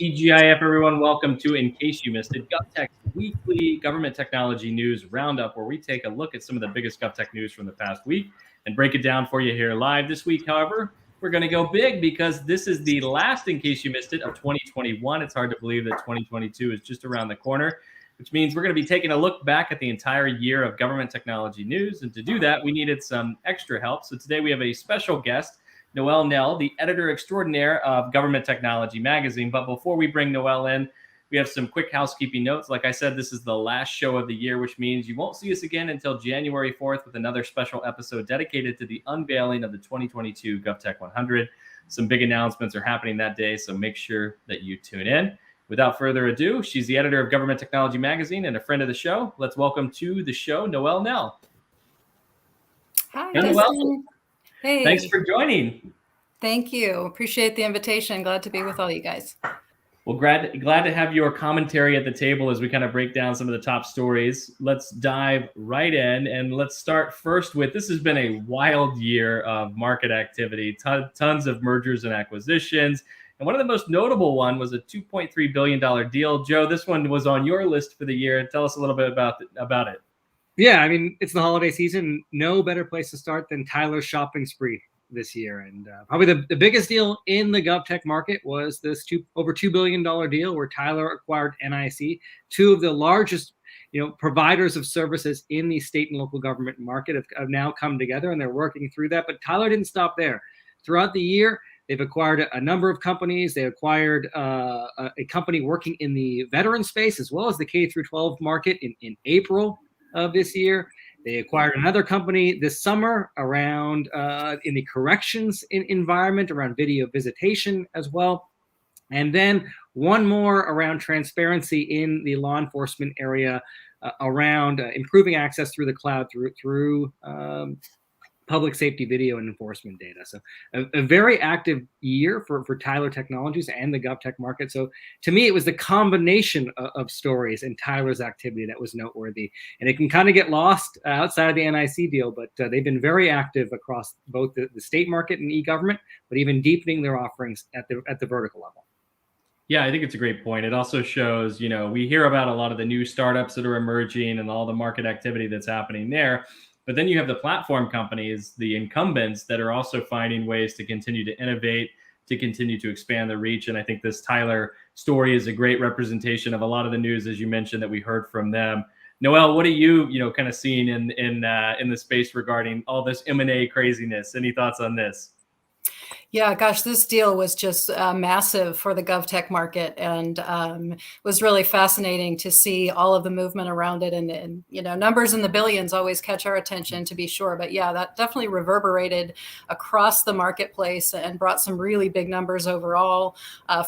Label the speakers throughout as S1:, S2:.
S1: TGIF, everyone. Welcome to In Case You Missed It, GovTech's weekly government technology news roundup, where we take a look at some of the biggest GovTech news from the past week and break it down for you here live. This week, however, we're going to go big because this is the last In Case You Missed It of 2021. It's hard to believe that 2022 is just around the corner, which means we're going to be taking a look back at the entire year of government technology news. And to do that, we needed some extra help. So today we have a special guest, Noelle Nell, the editor extraordinaire of Government Technology Magazine. But before we bring Noelle in, we have some quick housekeeping notes. Like I said, this is the last show of the year, which means you won't see us again until January 4th with another special episode dedicated to the unveiling of the 2022 GovTech 100. Some big announcements are happening that day, so make sure that you tune in. Without further ado, she's the editor of Government Technology Magazine and a friend of the show. Let's welcome to the show, Noelle Nell.
S2: Hi,
S1: Noelle.
S2: Hey.
S1: Thanks for joining.
S2: Thank you. Appreciate the invitation. Glad to be with all you guys.
S1: Well, glad to have your commentary at the table as we kind of break down some of the top stories. Let's dive right in, and let's start first with, this has been a wild year of market activity, tons of mergers and acquisitions. And one of the most notable one was a $2.3 billion deal. Joe, this one was on your list for the year. Tell us a little bit about it.
S3: Yeah, I mean, it's the holiday season. No better place to start than Tyler's shopping spree this year. And probably the biggest deal in the GovTech market was this over $2 billion deal where Tyler acquired NIC, two of the largest providers of services in the state and local government market have now come together, and they're working through that. But Tyler didn't stop there. Throughout the year, they've acquired a number of companies. They acquired a company working in the veteran space as well as the K-12 market in April of this year. They acquired another company this summer around in the corrections environment, around video visitation as well. And then one more around transparency in the law enforcement area around improving access through the cloud through public safety video and enforcement data. So a very active year for Tyler Technologies and the GovTech market. So to me, it was the combination of stories and Tyler's activity that was noteworthy. And it can kind of get lost outside of the NIC deal, but they've been very active across both the state market and e-government, but even deepening their offerings at the vertical level.
S1: Yeah, I think it's a great point. It also shows, we hear about a lot of the new startups that are emerging and all the market activity that's happening there. But then you have the platform companies, the incumbents, that are also finding ways to continue to innovate, to continue to expand the reach. And I think this Tyler story is a great representation of a lot of the news, as you mentioned, that we heard from them. Noelle, what are you, kind of seeing in the space regarding all this M&A craziness? Any thoughts on this?
S2: Yeah, gosh, this deal was just massive for the GovTech market, and was really fascinating to see all of the movement around it. And numbers in the billions always catch our attention, to be sure. But yeah, that definitely reverberated across the marketplace and brought some really big numbers overall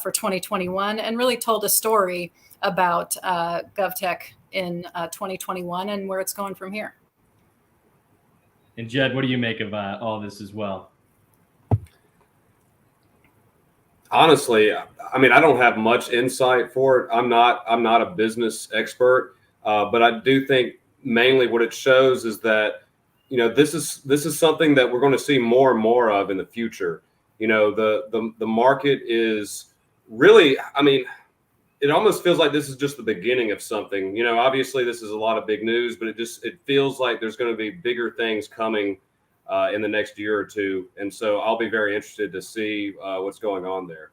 S2: for 2021, and really told a story about GovTech in 2021 and where it's going from here.
S1: And Jed, what do you make of all this as well?
S4: Honestly, I mean, I don't have much insight for it. I'm not a business expert, but I do think mainly what it shows is that, this is something that we're going to see more and more of in the future. The market is really, I mean, it almost feels like this is just the beginning of something. Obviously this is a lot of big news, but it feels like there's going to be bigger things coming in the next year or two. And so I'll be very interested to see what's going on there.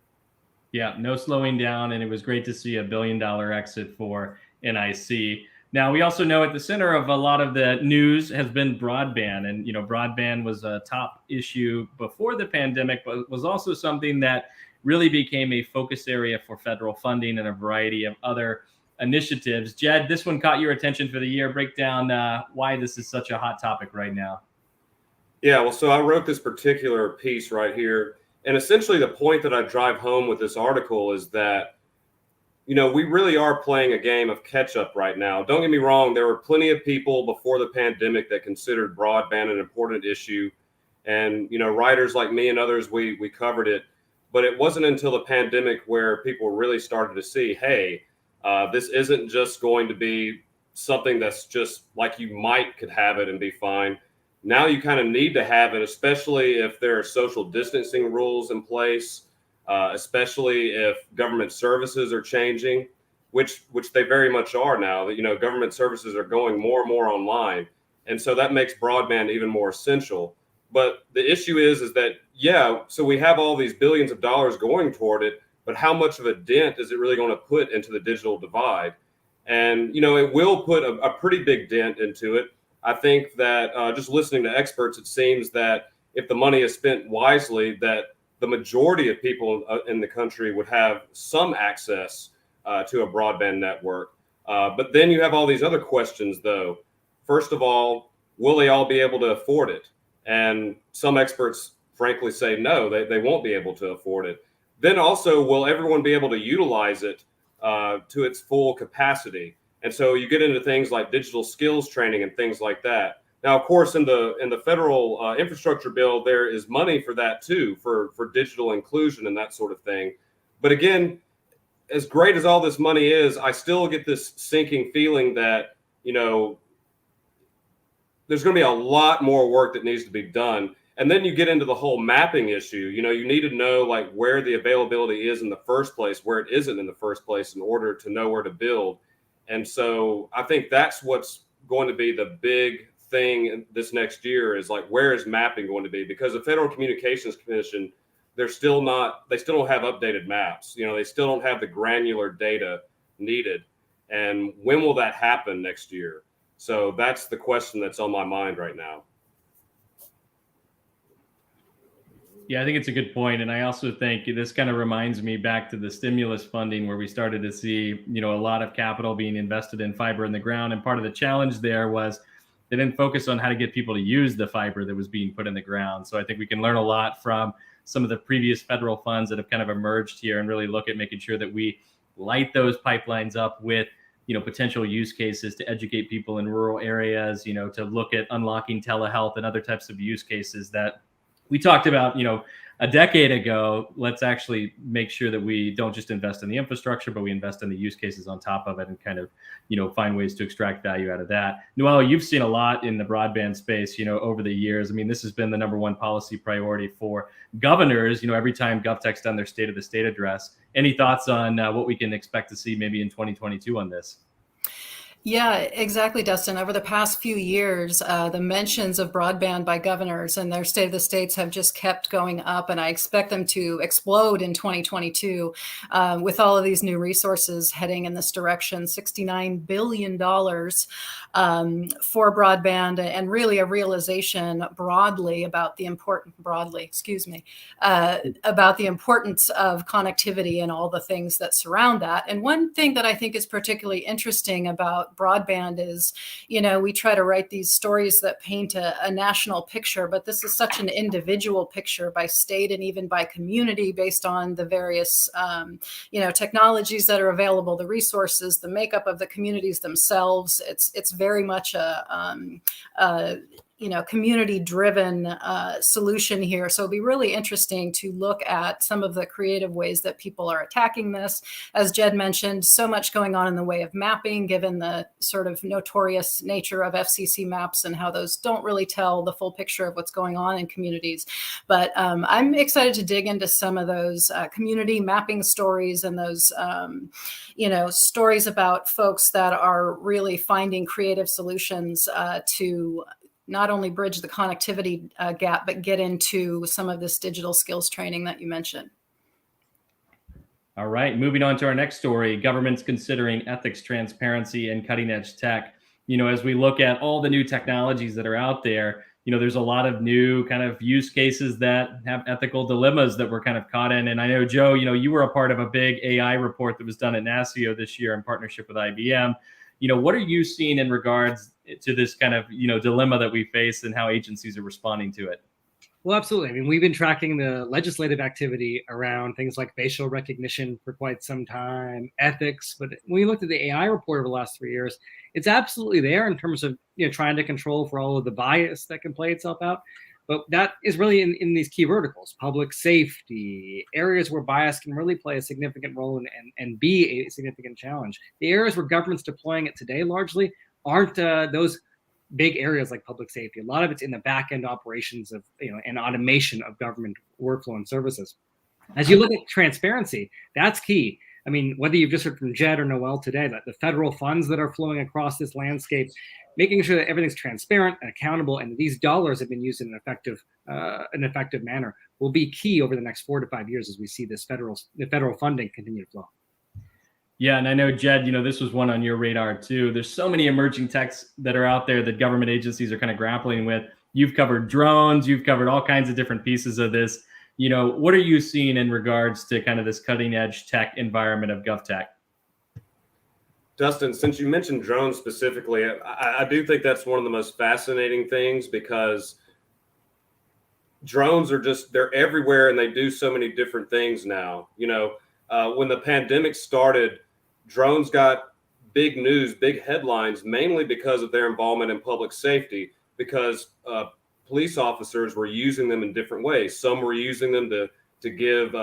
S1: Yeah, no slowing down. And it was great to see $1 billion exit for NIC. Now, we also know at the center of a lot of the news has been broadband. And, broadband was a top issue before the pandemic, but was also something that really became a focus area for federal funding and a variety of other initiatives. Jed, this one caught your attention for the year. Break down why this is such a hot topic right now.
S4: Yeah, well, so I wrote this particular piece right here. And essentially the point that I drive home with this article is that, we really are playing a game of catch up right now. Don't get me wrong. There were plenty of people before the pandemic that considered broadband an important issue. And, writers like me and others, we covered it. But it wasn't until the pandemic where people really started to see, hey, this isn't just going to be something that's just like you could have it and be fine. Now you kind of need to have it, especially if there are social distancing rules in place. especially if government services are changing, which they very much are now. That government services are going more and more online, and so that makes broadband even more essential. But the issue is that so we have all these billions of dollars going toward it, but how much of a dent is it really going to put into the digital divide? And it will put a pretty big dent into it. I think that just listening to experts, it seems that if the money is spent wisely, that the majority of people in the country would have some access to a broadband network. But then you have all these other questions, though. First of all, will they all be able to afford it? And some experts, frankly, say no, they won't be able to afford it. Then also, will everyone be able to utilize it to its full capacity? And so you get into things like digital skills training and things like that. Now, of course, in the federal infrastructure bill, there is money for that too, for digital inclusion and that sort of thing. But again, as great as all this money is, I still get this sinking feeling that, there's going to be a lot more work that needs to be done. And then you get into the whole mapping issue. You need to know like where the availability is in the first place, where it isn't in the first place, in order to know where to build. And so I think that's what's going to be the big thing this next year, is like, where is mapping going to be? Because the Federal Communications Commission, they still don't have updated maps. They still don't have the granular data needed. And when will that happen next year? So that's the question that's on my mind right now.
S1: Yeah, I think it's a good point. And I also think this kind of reminds me back to the stimulus funding, where we started to see, a lot of capital being invested in fiber in the ground. And part of the challenge there was they didn't focus on how to get people to use the fiber that was being put in the ground. So I think we can learn a lot from some of the previous federal funds that have kind of emerged here, and really look at making sure that we light those pipelines up with potential use cases to educate people in rural areas, to look at unlocking telehealth and other types of use cases that we talked about, a decade ago. Let's actually make sure that we don't just invest in the infrastructure, but we invest in the use cases on top of it, and kind of, find ways to extract value out of that. Noelle, you've seen a lot in the broadband space, over the years. I mean, this has been the number one policy priority for governors, every time GovTech's done their State of the State address. Any thoughts on what we can expect to see maybe in 2022 on this?
S2: Yeah, exactly, Dustin. Over the past few years, the mentions of broadband by governors and their State of the States have just kept going up, and I expect them to explode in 2022 with all of these new resources heading in this direction. $69 billion for broadband, and really a realization broadly about the importance of connectivity and all the things that surround that. And one thing that I think is particularly interesting about broadband is, we try to write these stories that paint a national picture, but this is such an individual picture by state and even by community, based on the various, technologies that are available, the resources, the makeup of the communities themselves. It's very much a community-driven solution here. So it'll be really interesting to look at some of the creative ways that people are attacking this. As Jed mentioned, so much going on in the way of mapping, given the sort of notorious nature of FCC maps and how those don't really tell the full picture of what's going on in communities. But I'm excited to dig into some of those community mapping stories, and those, stories about folks that are really finding creative solutions to not only bridge the connectivity gap, but get into some of this digital skills training that you mentioned.
S1: All right, moving on to our next story. Government's considering ethics, transparency, and cutting edge tech. As we look at all the new technologies that are out there, there's a lot of new kind of use cases that have ethical dilemmas that we're kind of caught in. And I know, Joe, you were a part of a big AI report that was done at NASCIO this year in partnership with IBM. What are you seeing in regards to this kind of, dilemma that we face, and how agencies are responding to it?
S3: Well, absolutely. I mean, we've been tracking the legislative activity around things like facial recognition for quite some time, ethics. But when you looked at the AI report over the last 3 years, it's absolutely there in terms of trying to control for all of the bias that can play itself out. But that is really in these key verticals: public safety, areas where bias can really play a significant role and be a significant challenge. The areas where government's deploying it today largely aren't those big areas like public safety. A lot of it's in the back end operations of, and automation of government workflow and services. As you look at transparency, that's key. I mean, whether you've just heard from Jed or Noel today, that the federal funds that are flowing across this landscape, making sure that everything's transparent and accountable, and these dollars have been used in an effective manner, will be key over the next 4 to 5 years as we see the federal funding continue to flow.
S1: Yeah, and I know, Jed, this was one on your radar too. There's so many emerging techs that are out there that government agencies are kind of grappling with. You've covered drones, you've covered all kinds of different pieces of this. What are you seeing in regards to kind of this cutting edge tech environment of GovTech?
S4: Dustin, since you mentioned drones specifically, I do think that's one of the most fascinating things, because drones they're everywhere and they do so many different things now. When the pandemic started, drones got big news, big headlines, mainly because of their involvement in public safety, because police officers were using them in different ways. Some were using them to give,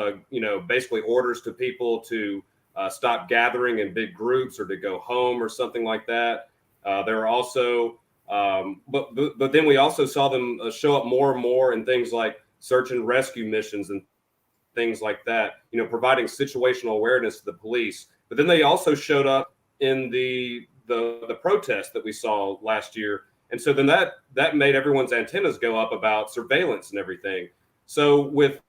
S4: basically orders to people to stop gathering in big groups or to go home or something like that. There were also, but then we also saw them show up more and more in things like search and rescue missions and things like that, providing situational awareness to the police. But then they also showed up in the protest that we saw last year. And so then that made everyone's antennas go up about surveillance and everything. So with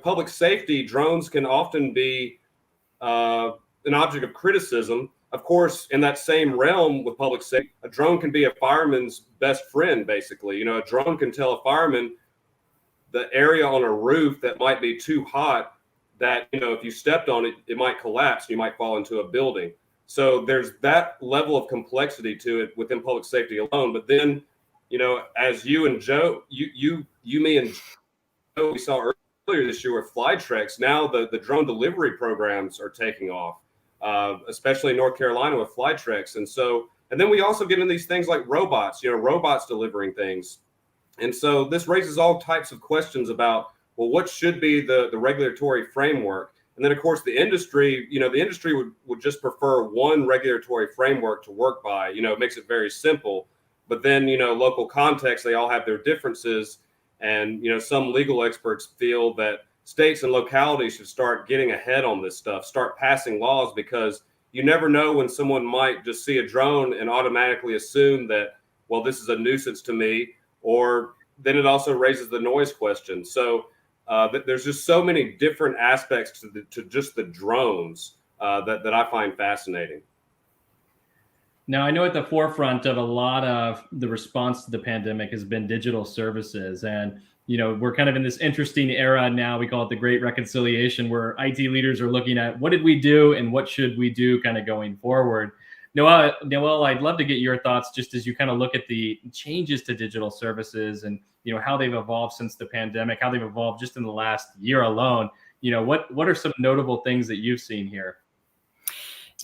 S4: public safety, drones can often be an object of criticism. Of course, in that same realm with public safety, a drone can be a fireman's best friend, basically. A drone can tell a fireman the area on a roof that might be too hot, that, if you stepped on it, it might collapse. You might fall into a building. So there's that level of complexity to it within public safety alone. But then, as you and Joe, me and Joe, we saw earlier this year with Flytrex, now the drone delivery programs are taking off, especially in North Carolina with Flytrex. And then we also get into these things like robots, robots delivering things. And so this raises all types of questions about, well, what should be the regulatory framework? And then, of course, the industry would just prefer one regulatory framework to work by. It makes it very simple. But then, local context, they all have their differences. And, some legal experts feel that states and localities should start getting ahead on this stuff, start passing laws, because you never know when someone might just see a drone and automatically assume that, well, this is a nuisance to me. Or then it also raises the noise question. So there's just so many different aspects to just the drones that I find fascinating.
S1: Now, I know at the forefront of a lot of the response to the pandemic has been digital services. And, we're kind of in this interesting era now. We call it the Great Reconciliation, where IT leaders are looking at what did we do and what should we do kind of going forward. Noel, I'd love to get your thoughts just as you kind of look at the changes to digital services and, how they've evolved since the pandemic, how they've evolved just in the last year alone. What are some notable things that you've seen here?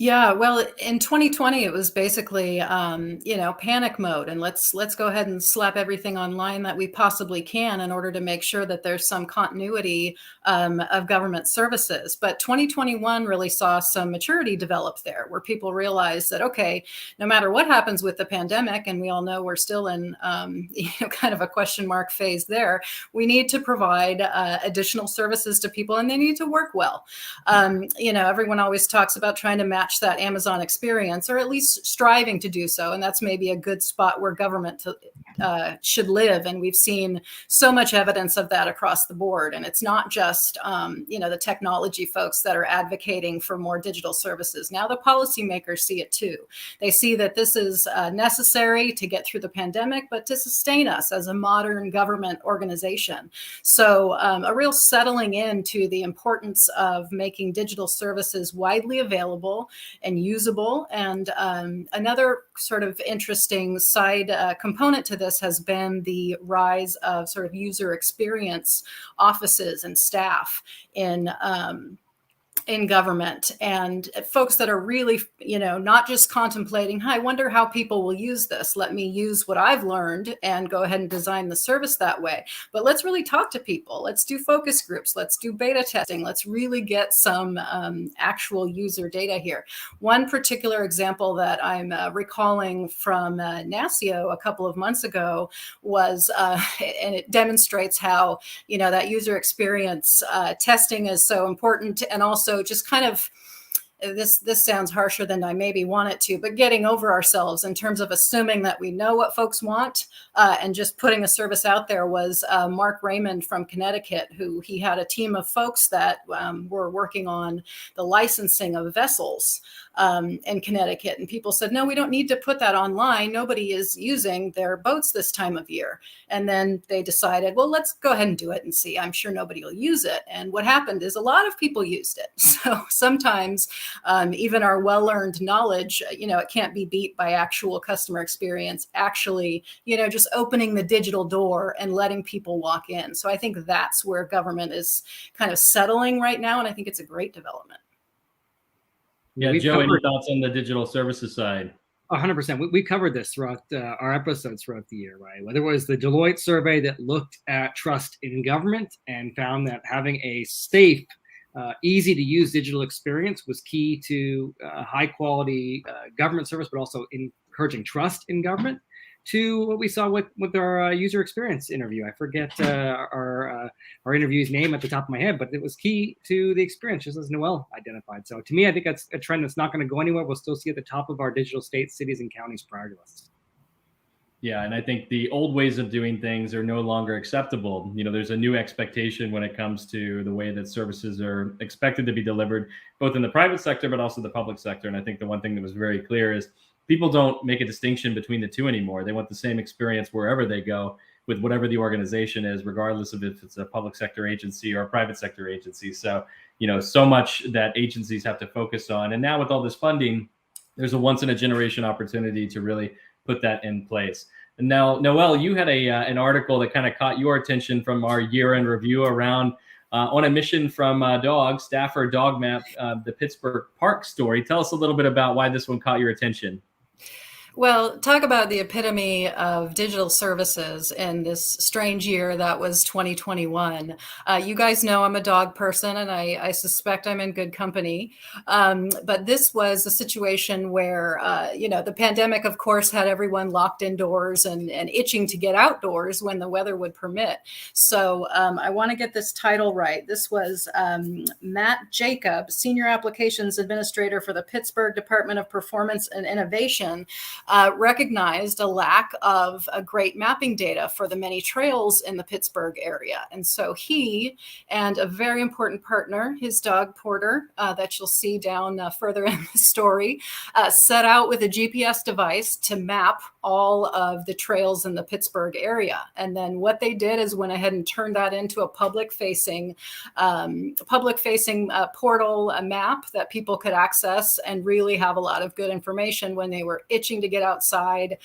S2: Yeah, well, in 2020, it was basically, panic mode, and let's go ahead and slap everything online that we possibly can in order to make sure that there's some continuity of government services. But 2021 really saw some maturity develop there, where people realized that, okay, no matter what happens with the pandemic, and we all know we're still in kind of a question mark phase there, we need to provide additional services to people, and they need to work well. Everyone always talks about trying to match that Amazon experience, or at least striving to do so. And that's maybe a good spot where government should live. And we've seen so much evidence of that across the board. And it's not just, the technology folks that are advocating for more digital services. Now the policymakers see it too. They see that this is necessary to get through the pandemic, but to sustain us as a modern government organization. So a real settling into the importance of making digital services widely available and usable. And another sort of interesting side component to this has been the rise of sort of user experience offices and staff in in government, and folks that are really, not just contemplating, I wonder how people will use this. Let me use what I've learned and go ahead and design the service that way. But let's really talk to people. Let's do focus groups. Let's do beta testing. Let's really get some actual user data here. One particular example that I'm recalling from NASIO a couple of months ago was, and it demonstrates how, that user experience testing is so important, and also just kind of, this sounds harsher than I maybe want it to, but getting over ourselves in terms of assuming that we know what folks want and just putting a service out there, was Mark Raymond from Connecticut, who he had a team of folks that were working on the licensing of vessels in Connecticut. And people said, no, we don't need to put that online. Nobody is using their boats this time of year. And then they decided, well, let's go ahead and do it and see. I'm sure nobody will use it. And what happened is a lot of people used it. So sometimes even our well-learned knowledge, it can't be beat by actual customer experience, actually, just opening the digital door and letting people walk in. So I think that's where government is kind of settling right now. And I think it's a great development.
S1: Yeah, Joe, any thoughts on the digital services side?
S3: 100%. We covered this throughout our episodes throughout the year, right? Whether it was the Deloitte survey that looked at trust in government and found that having a safe, easy to use digital experience was key to high quality government service, but also encouraging trust in government, to what we saw with our user experience interview. I forget our interview's name at the top of my head, but it was key to the experience, just as Noel identified. So to me, I think that's a trend that's not going to go anywhere. We'll still see at the top of our digital states, cities, and counties priority lists.
S1: Yeah, and I think the old ways of doing things are no longer acceptable. There's a new expectation when it comes to the way that services are expected to be delivered, both in the private sector, but also the public sector. And I think the one thing that was very clear is people don't make a distinction between the two anymore. They want the same experience wherever they go with whatever the organization is, regardless of if it's a public sector agency or a private sector agency. So, so much that agencies have to focus on. And now with all this funding, there's a once in a generation opportunity to really put that in place. And now, Noel, you had an article that kind of caught your attention from our year-end review around on a mission from Stafford Dog Map, the Pittsburgh Park story. Tell us a little bit about why this one caught your attention.
S2: Well, talk about the epitome of digital services in this strange year that was 2021. You guys know I'm a dog person, and I suspect I'm in good company. But this was a situation where, the pandemic, of course, had everyone locked indoors and itching to get outdoors when the weather would permit. So I want to get this title right. This was Matt Jacob, Senior Applications Administrator for the Pittsburgh Department of Performance and Innovation, recognized a lack of great mapping data for the many trails in the Pittsburgh area. And so he and a very important partner, his dog Porter, that you'll see down further in the story, set out with a GPS device to map all of the trails in the Pittsburgh area. And then what they did is went ahead and turned that into a public-facing portal, a map that people could access and really have a lot of good information when they were itching to get outside,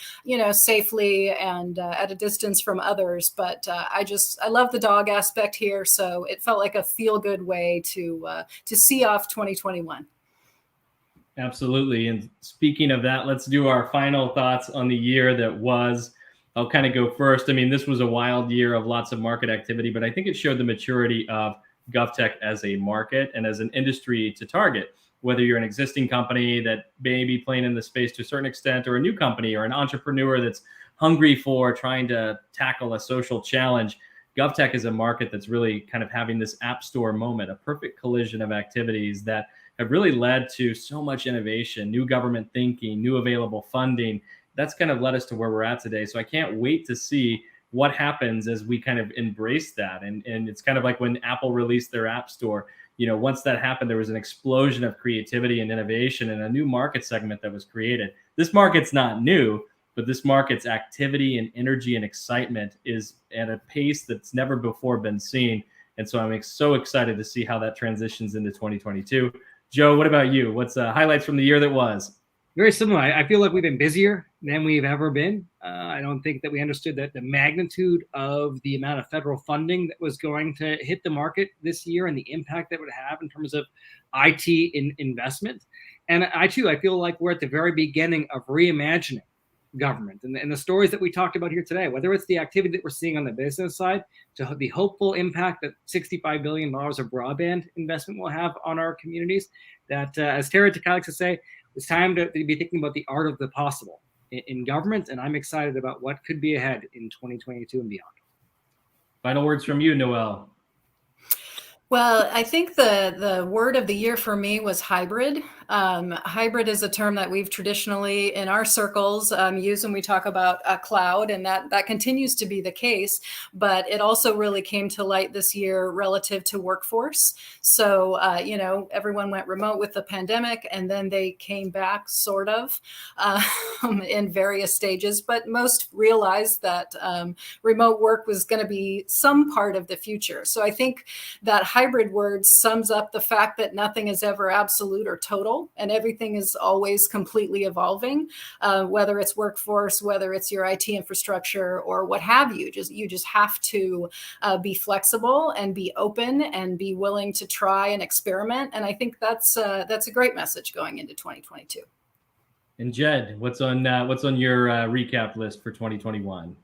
S2: safely and at a distance from others. But I love the dog aspect here. So it felt like a feel-good way to see off 2021.
S1: Absolutely. And speaking of that, let's do our final thoughts on the year that was. I'll kind of go first. I mean, this was a wild year of lots of market activity, but I think it showed the maturity of GovTech as a market and as an industry to target. Whether you're an existing company that may be playing in the space to a certain extent, or a new company, or an entrepreneur that's hungry for trying to tackle a social challenge, GovTech is a market that's really kind of having this app store moment, a perfect collision of activities that have really led to so much innovation, new government thinking, new available funding. That's kind of led us to where we're at today. So I can't wait to see what happens as we kind of embrace that. And it's kind of like when Apple released their app store. Once that happened, there was an explosion of creativity and innovation and a new market segment that was created. This market's not new, but this market's activity and energy and excitement is at a pace that's never before been seen. And so I'm so excited to see how that transitions into 2022. Joe, what about you? What's highlights from the year that was?
S3: Very similar. I feel like we've been busier than we've ever been. I don't think that we understood that the magnitude of the amount of federal funding that was going to hit the market this year and the impact that would have in terms of IT investment. And I feel like we're at the very beginning of reimagining government. And the stories that we talked about here today, whether it's the activity that we're seeing on the business side, to the hopeful impact that $65 billion of broadband investment will have on our communities, that as Terry likes to say, it's time to be thinking about the art of the possible in government. And I'm excited about what could be ahead in 2022 and beyond.
S1: Final words from you, Noelle.
S2: Well, I think the word of the year for me was hybrid. Hybrid is a term that we've traditionally in our circles used when we talk about a cloud, and that continues to be the case. But it also really came to light this year relative to workforce. So, everyone went remote with the pandemic, and then they came back sort of in various stages. But most realized that remote work was going to be some part of the future. So I think that hybrid word sums up the fact that nothing is ever absolute or total, and everything is always completely evolving, whether it's workforce, whether it's your IT infrastructure or what have you. You just have to be flexible and be open and be willing to try and experiment. And I think that's a great message going into 2022.
S1: And Jed, what's on your recap list for 2021?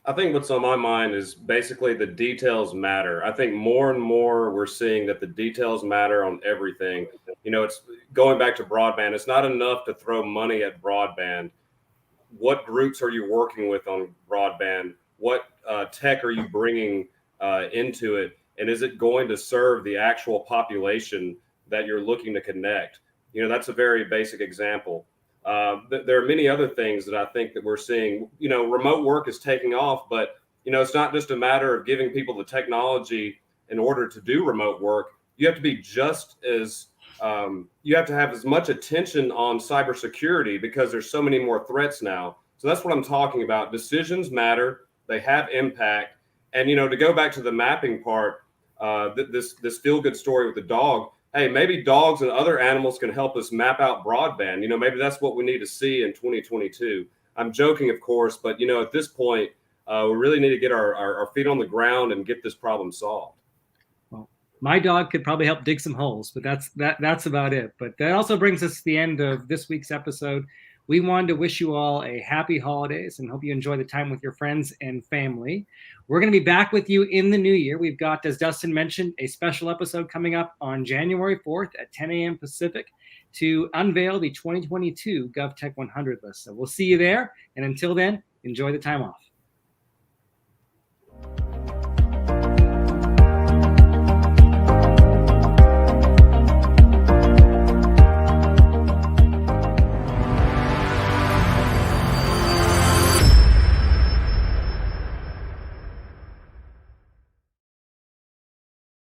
S4: I think what's on my mind is basically the details matter. I think more and more we're seeing that the details matter on everything. It's going back to broadband. It's not enough to throw money at broadband. What groups are you working with on broadband? What tech are you bringing into it? And is it going to serve the actual population that you're looking to connect? That's a very basic example. There are many other things that I think that we're seeing. Remote work is taking off, but it's not just a matter of giving people the technology in order to do remote work. You have to be just as you have to have as much attention on cybersecurity because there's so many more threats now. So that's what I'm talking about. Decisions matter; they have impact. And to go back to the mapping part, this feel-good story with the dog. Hey, maybe dogs and other animals can help us map out broadband. Maybe that's what we need to see in 2022. I'm joking, of course, but at this point, we really need to get our feet on the ground and get this problem solved.
S3: Well, my dog could probably help dig some holes, but that's about it. But that also brings us to the end of this week's episode. We wanted to wish you all a happy holidays and hope you enjoy the time with your friends and family. We're going to be back with you in the new year. We've got, as Dustin mentioned, a special episode coming up on January 4th at 10 a.m. Pacific to unveil the 2022 GovTech 100 list. So we'll see you there. And until then, enjoy the time off.